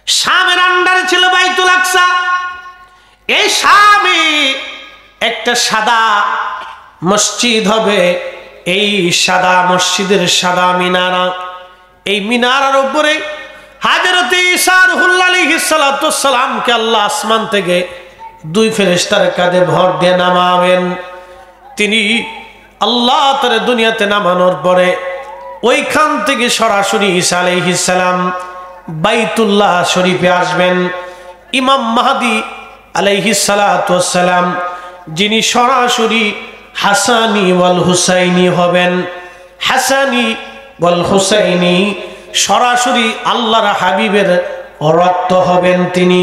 শামের আন্ডারে ছিল বাইতুল আকসা। এই শামে একটা সাদা মসজিদ হবে, এই সাদা মসজিদের সাদা মিনারা, এই মিনারার উপরে হযরত ঈসা রূহুল্লাহ আলাইহিস সালাতু ওয়াস সালামকে আল্লাহ আসমান থেকে দুই ফেরেশতার কাঁধে ভর দিয়ে নামাবেন। তিনি আল্লাহ তার দুনিয়াতে নামানোর পরে ওইখান থেকে সরাসরি ঈসা আলাইহিস সালাম বাইতুল্লাহ শরীফে আসবেন। ইমাম মাহদী আলাইহিস সালাতু ওয়াস সালাম যিনি সরাসরি হাসানি ওয়াল হুসাইনি হবেন। হাসানি ওয়াল হুসাইনি সরাসরি আল্লাহর হাবিবের রক্ত হবেন। তিনি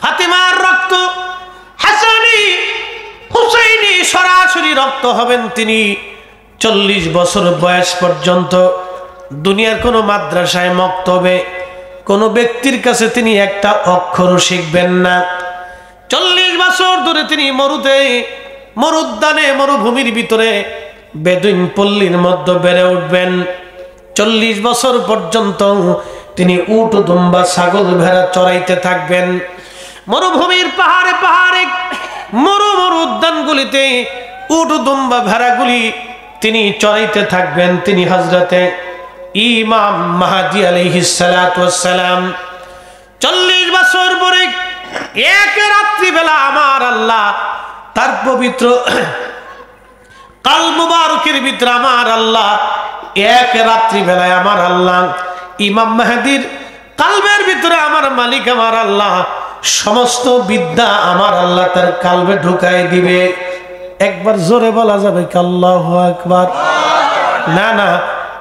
ফাতেমার রক্ত, হাসানি হুসাইনি সরাসরি রক্ত হবেন। তিনি 40 বছর বয়স পর্যন্ত দুনিয়ার কোনো মাদ্রাসায় মক্তবে কোনো ব্যক্তির কাছে তিনি একটা অক্ষরও শিখবেন না। 40 বছর ধরে তিনি মরুদ্যানে মরুভূমির ভিতরে বেদুইন পল্লীর মধ্যে বেড়ে উঠবেন। 40 বছর পর্যন্ত তিনি উট দুম্বা ছাগল ভেড়া চড়াইতে থাকবেন। মরুভূমির পাহাড়ে পাহাড়ে মরু উদ্যানগুলিতে উট দুম্বা ভেড়াগুলি তিনি চড়াইতে থাকবেন। তিনি হযরতে ইমাম মাহদী আলাইহিস সালাতু ওয়াস সালাম 40 বছর পরে এক রাত্রি বেলা আমার আল্লাহ তার পবিত্র কাল মুবারকের ভিতরে আমার আল্লাহ এক রাত্রি বেলায় আমার আল্লাহ ইমাম মাহদীর কালবের ভিতরে আমার মালিক আমার আল্লাহ সমস্ত বিদ্যা আমার আল্লাহ তার কালবে ঢুকাই দিবে। একবার জোরে বলা যাবে কি আল্লাহু আকবার? না না,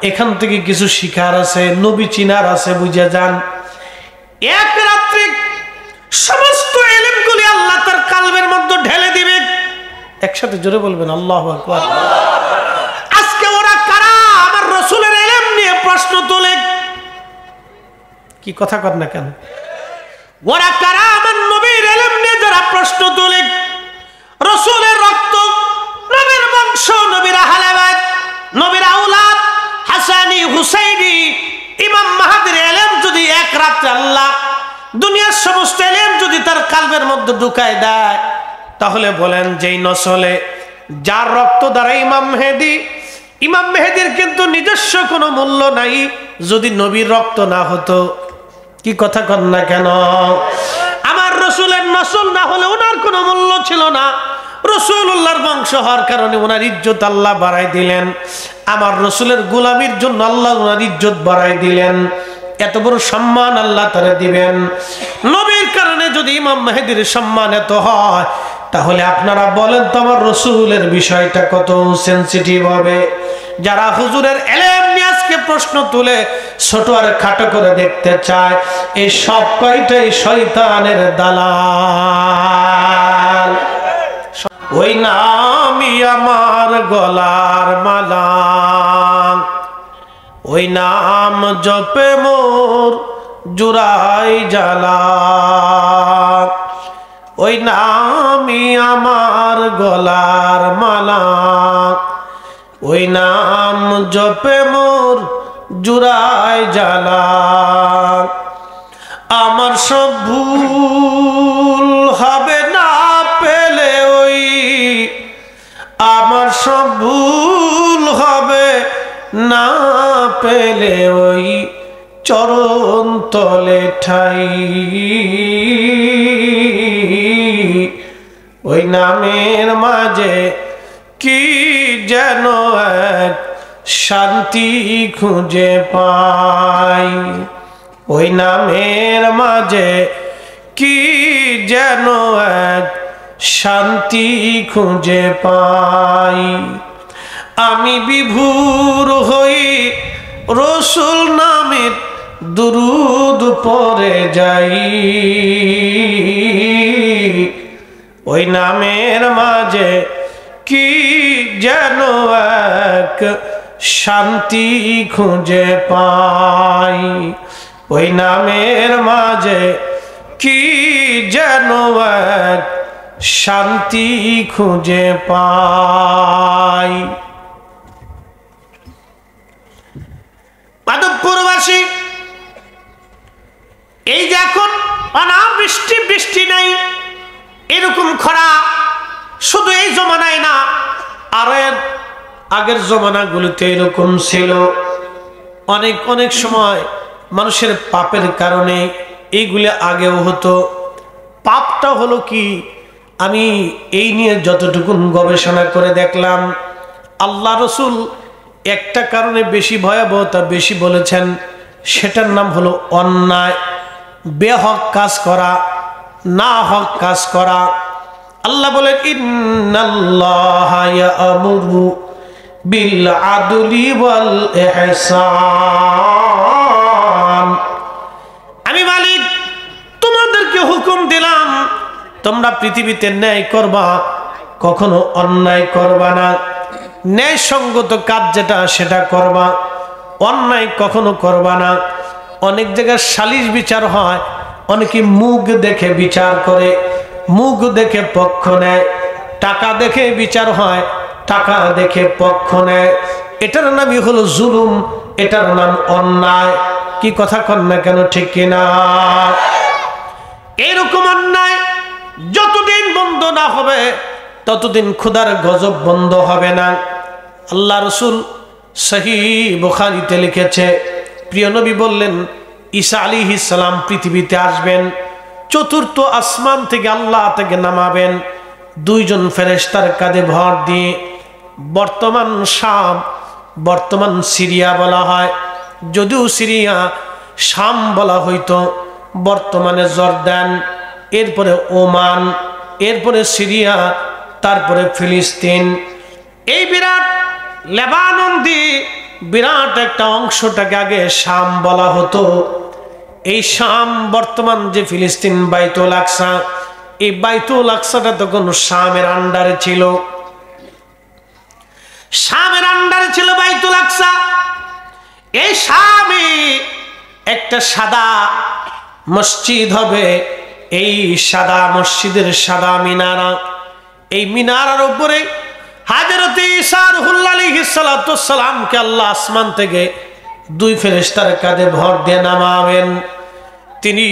এখান থেকে কিছু শিখার আছে, নবী চিনার আছে, বুঝে যান। এক রাত্রে সমস্ত ইলমগুলি আল্লাহ তার কালবের মধ্যে ঢেলে দিবে। একসাথে জোরে বলবেন আল্লাহু আকবার। আজকে ওরা কারা আমার রাসূলের ইলম নিয়ে প্রশ্ন তোলে? কি কথা কর না কেন? ওরা কারা আমার নবীর ইলম নিয়ে যারা প্রশ্ন তোলে? রাসূলের রক্ত, নবীর বংশ, নবীর আহলে বাইত, নবীর আওলাদ, হাসানি হুসাইনি ইমাম মাহদীর ইলম যদি এক রাতে আল্লাহ দুনিয়ার সমস্ত ইলম যদি তার কালবের মধ্যে ঢুকায় দেয়, তাহলে বলেন যেই নসলে যার রক্ত দ্বারা ইমাম মেহেদীর কিন্তু নিজস্ব কোনো মূল্য নাই যদি নবীর রক্ত না হতো। কি কথা কন না কেন? আমার রাসূলের নসল না হলে ওনার কোনো মূল্য ছিল না। রাসূলুল্লাহর বংশ হওয়ার কারণে ওনার ইজ্জত আল্লাহ বাড়াই দিলেন। আমার রাসূলের গোলামির জন্য আল্লাহ ওনার ইজ্জত বাড়াই দিলেন। এত বড় সম্মান আল্লাহ তারে দিবেন। নবীর কারণে যদি ইমাম মেহেদীর সম্মান এত হয়, তাহলে আপনারা বলেন তো আমার রাসূলের বিষয়টা কত সেনসিটিভ হবে। যারা হুজুরের ইলম নিয়ে আজকে প্রশ্ন তুলে ছোট আর খাটো করে দেখতে চায়, এই সব কয়টাই শয়তানের দালাল। ওই নামই আমার গলার মালা, ওই নাম জপে মোর জুড়াই জ্বালা, ওই নামই আমার গলার মালা, ওই নাম জপে মোর জুড়াই জ্বালা। আমার সব ভুল হবে না পেলে ওই, আমার সব ভুল হবে না পেলে ওই চরণ তলে ঠাই, ওই নামের মাঝে কি যেন এক শান্তি খুঁজে পাই, ওই নামের মাঝে কি যেন এক শান্তি খুঁজে পাই। আমি বিভোর হই রাসূল নামের দুরূদ পড়ে যাই, ওই নামের মাঝে কি যেন এক শান্তি খুঁজে পাই, ওই নামের মাঝে কি যেন এক শান্তি খুঁজে পাই। মাধবপুরবাসী এই যে অনাবৃষ্টি, বৃষ্টি নাই, এরকম খরা শুধু এই জমানায় না, আর আগের জমানাগুলিতে এরকম ছিল। অনেক অনেক সময় মানুষের পাপের কারণে এইগুলি আগেও হতো। পাপটা হলো কি, আমি এই নিয়ে যতটুকু গবেষণা করে দেখলাম, আল্লাহ রসুল একটা কারণে বেশি ভয়াবহতা বেশি বলেছেন, সেটার নাম হলো অন্যায়, বেহক কাজ করা, না হক কাজ করা। আল্লাহ বলেন ইন্নাল্লাহা ইয়া'মুরু বিল আদলি ওয়াল ইহসান। আমি মালিক তোমাদেরকে হুকুম দিলাম, তোমরা পৃথিবীতে ন্যায় করবা, কখনো অন্যায় করবা না। ন্যায়সঙ্গত কাজ যেটা সেটা করবা, অন্যায় কখনো করবা না। অনেক জায়গায় সালিশ বিচার হয়, অনেকে মুখ দেখে বিচার করে, মুখ দেখে পক্ষ নেয়, টাকা দেখে বিচার হয়, টাকা দেখে পক্ষ নেয়। এটার নামই হলো জুলুম, এটার নাম অন্যায়। কি কথা কন না কেন, ঠিক কিনা? এরকম অন্যায় যতদিন বন্ধ না হবে ততদিন খোদার গজব বন্ধ হবে না। আল্লাহ রসুল সহিহ বুখারীতে লিখেছে, প্রিয় নবী বললেন, ঈসা আলাইহিস সালাম পৃথিবীতে আসবেন, চতুর্থ আসমান থেকে আল্লাহ থেকে নামাবেন দুইজন ফেরেশতার কাঁধে ভর দিয়ে। বর্তমান শাম, বর্তমান সিরিয়া বলা হয়, যদিও সিরিয়া শাম বলা হইতো, বর্তমানে জর্দান, এরপরে ওমান, এরপরে সিরিয়া, তারপরে ফিলিস্তিন। এই বিরাট লেবানন দিয়ে বিরাট একটা অংশটাকে আগে শাম বলা হতো। এই শাম, বর্তমান যে ফিলিস্তিন বাইতুল আকসা, এই বাইতুল আকসাটা তখন শামের আন্ডারে ছিল, শামের আন্ডারে ছিল বাইতুল আকসা। এই শামে একটা সাদা মসজিদ হবে, এই সাদা মসজিদের সাদা মিনারা, এই মিনারার উপরে হযরত ঈসা রূহুল্লাহ আলাইহিস সালাতু ওয়াস সালামকে আল্লাহ আসমান থেকে দুই ফেরেশতার কাঁধে ভর দিয়ে নামাবেন। তিনি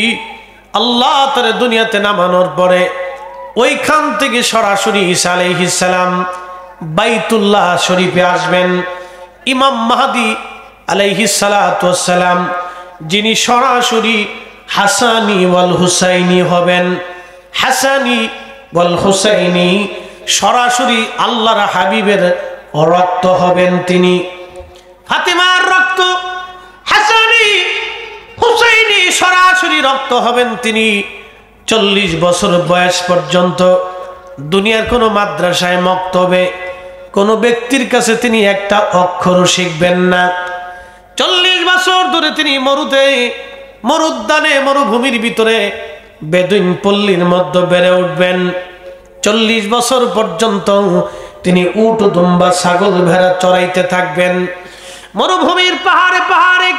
আল্লাহ তার দুনিয়াতে নামানোর পরে ওইখান থেকে সরাসরি ঈসা আলাইহিস সালাম বাইতুল্লাহ শরীফে আসবেন। ইমাম মাহদী আলাইহিস সালাতু ওয়াস সালাম, যিনি সরাসরি হাসানি ওয়াল হুসাইনি হবেন। হাসানি ওয়াল হুসাইনি সরাসরি আল্লাহর হাবিবের রক্ত হবেন তিনি। ফাতিমার রক্ত, হাসানি হুসাইনি সরাসরি রক্ত হবেন তিনি। 40 বছর বয়স পর্যন্ত দুনিয়ার কোনো মাদ্রাসায় মক্তবে কোনো ব্যক্তির কাছে তিনি একটা অক্ষরও শিখবেন না। 40 বছর ধরে তিনি মরুদ্যানে, মরুভূমির ভিতরে বেদুইন পল্লীর মধ্যে বেড়ে উঠবেন। 40 বছর পর্যন্ত তিনি উট, দুম্বা, ছাগল, ভেড়া চড়াইতে থাকবেন। মরুভূমির পাহাড়ে পাহাড়ে,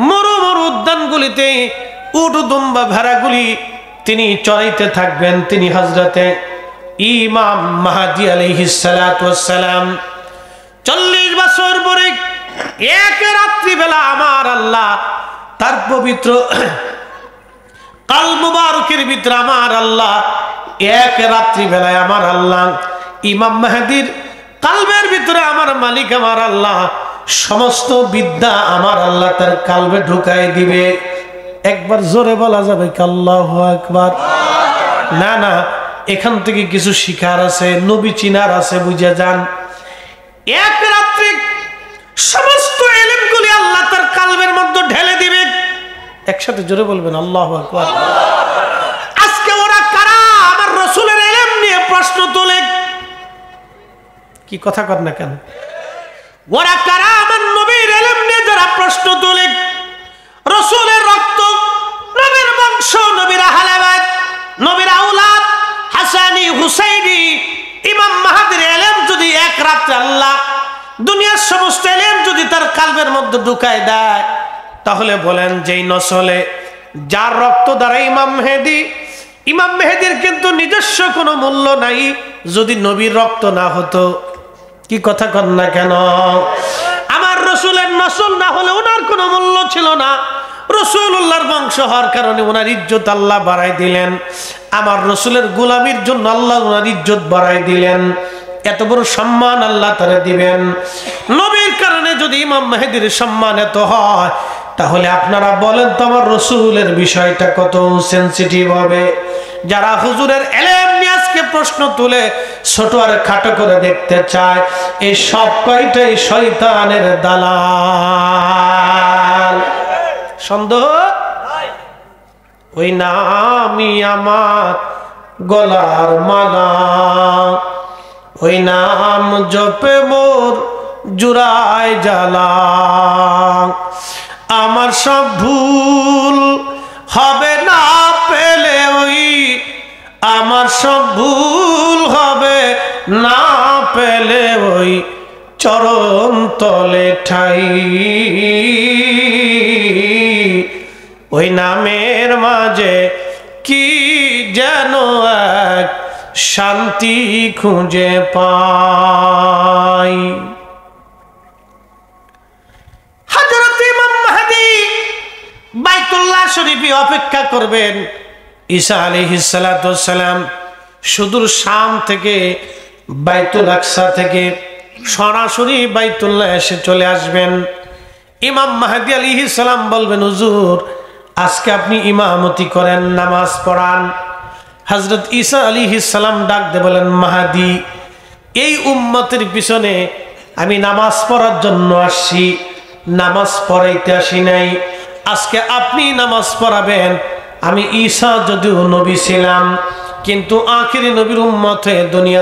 মরু উদ্যানগুলিতে উট, দুম্বা, ভেড়াগুলি তিনি চড়াইতে থাকবেন। তিনি হযরতে ইমাম মাহদী আলাইহিস সালাতু ওয়াস সালাম 40 বছর পরে এক রাত্রিবেলা আমার আল্লাহ তার পবিত্র কাল মুবারকের ভিতরে আমার আল্লাহ এক রাত্রিবেলায় আমার আল্লাহ ইমাম মাহদীর কালবের ভিতরে আমার মালিক আমার আল্লাহ সমস্ত বিদ্যা আমার আল্লাহ তার কালবে ঢুকাই দিবে। একবার জোরে বলা যাবে কি আল্লাহু আকবার? না না, এখান থেকে কিছু শিখার আছে, নবী চিনার আছে, বুঝে যান। এক রাত্রে সমস্ত ইলমগুলি আল্লাহ তার কালবের মধ্যে ঢেলে দিবে। একসাথে জোরে বলবেন আল্লাহু আকবার। আজকে ওরা কারা আমার রাসূলের ইলম নিয়ে প্রশ্ন তোলে? কি কথা কর না কেন? ওরা কারা আমার নবীর ইলম নিয়ে যারা প্রশ্ন তোলে? রাসূলের রক্ত, নবীর বংশ, নবীর আহলে বাইত, নবীর আওলাদ, হাসানি, হুসাইনি, ইমাম মাহদীর ইলম যদি এক রাতে আল্লাহ দুনিয়ার সমস্ত ইলম যদি তার কালবের মধ্যে ঢুকায় দেয়, তাহলে বলেন যেই নসলে যার রক্ত দ্বারা ইমাম মেহেদীর কিন্তু নিজস্ব কোনো মূল্য নাই যদি নবীর রক্ত না হতো। কি কথা কন না কেন? আমার রাসূলের নসল না হলে ওনার কোনো মূল্য ছিল না। রাসূলুল্লাহর বংশ হওয়ার কারণে ওনার ইজ্জত আল্লাহ বাড়াই দিলেন। আমার রসুলের গোলামির জন্য আল্লাহ ওনার ইজ্জত বাড়াই দিলেন। এত বড় সম্মান আল্লাহ তারে দিবেন। নবীর কারণে যদি ইমাম মেহেদীর সম্মান এত হয়, তাহলে আপনারা বলেন তো আমার রসুলের বিষয়টা কত সেনসিটিভ হবে। যারা হুজুরের এলেম নিয়ে আজকে প্রশ্ন তুলে ছোট আর খাটো করে দেখতে চায়, এই সব কয়টাই শয়তানের দালাল। সন্দেহ? ওই নামই আমার গলার মালা, ওই নাম জপে মোর জুড়ায় জ্বালা। আমার সব ভুল হবে না পেলে ওই, আমার সব ভুল হবে না পেলে ওই চরণ তলে ঠাই। ওই নামের মাঝে কি যেন এক শান্তি খুঁজে পাই। হযরত ইমাম মাহদী বাইতুল্লাহ শরীফে অপেক্ষা করবেন। ঈসা আলাইহিস সালাতু ওয়াস সালাম সুদূর শাম থেকে বাইতুল আকসা থেকে সরাসরি বাইতুল্লাহ এসে চলে আসবেন। ইমাম মাহদী আলাইহিস সালাম বলবেন, হুজুর আজকে আপনি ইমামতি করেন, নামাজ পড়ান। হযরত ঈসা আলাইহিস সালাম ডাক দিয়ে বলেন, মাহদী এই উম্মতের পিছনে আমি নামাজ পড়ার জন্য আসছি, নামাজ পড়াইতে আসি নাই। আজকে আপনি নামাজ পড়াবেন। আমি ঈসা যদিও নবী ছিলাম, কিন্তু আখিরি নবীর উম্মত হয়ে দুনিয়া